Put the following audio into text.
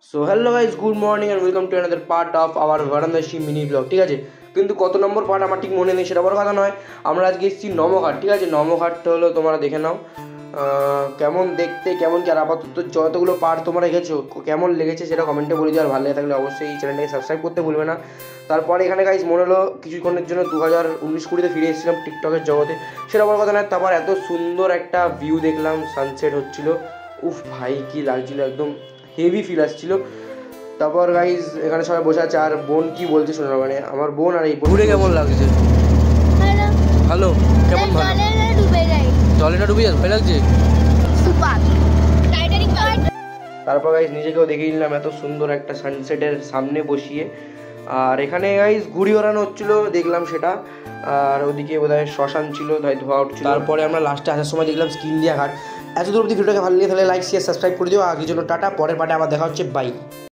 So hello guys, good morning and welcome to another part of our ভারান্দাসী mini blog. ঠিক আছে, কিন্তু কত নম্বর পার্ট আমার ঠিক মনে নেই, সেটা বড় কথা নয়। আমরা আজকে এসেছি নমঘাট। ঠিক আছে, নমঘাটটা হলো তোমরা দেখে নাও কেমন দেখতে, কেমন কি। আর আপাতত যতগুলো পার্ট তোমরা দেখেছো কেমন লেগেছে সেটা কমেন্টে বলে দিও। আর ভালো লেগে থাকলে অবশ্যই এই চ্যানেলটাকে সাবস্ক্রাইব করতে ভুলবে না। তারপরে এখানে গাইজ মনে হলো কিছুক্ষণের জন্য 2019-20 ফিরে এসেছিলাম টিকটকের জগতে, সেটা বড় কথা নয়। তারপর এত সুন্দর একটা ভিউ দেখলাম, সানসেট হচ্ছিল, উফ ভাই কি লাগছিল, একদম হেভি ফিল আসছিল। তারপর গাইজ এখানে সবাই বসে আছে, আর বোন কি বলছে শোনো। মানে আমার বোন আর এই ঘুরে কেমন লাগছে? ভালো, কেমন ভালো? জলে না ডুবে যাচ্ছে, ভয় লাগছে। তারপর গাইজ নিজেকেও দেখে নিলাম এত সুন্দর একটা সানসেটের সামনে বসিয়ে। আর এখানে গাইজ ঘুড়ি ওড়ানো হচ্ছিল, দেখলাম সেটা। আর ওদিকে বোধহয় শ্মশান ছিল, তাই ধোয়া উঠছিল। তারপরে আমরা লাস্টে আসার সময় দেখলাম স্কিন্ডিয়া ঘাট। এত দূর অব্দি ভিডিওটাকে ভালো লেগে তাহলে লাইক শেয়ার সাবস্ক্রাইব করে দিও। আগের জন্য টাটা, পরের পার্টে আবার দেখা হচ্ছে, বাই।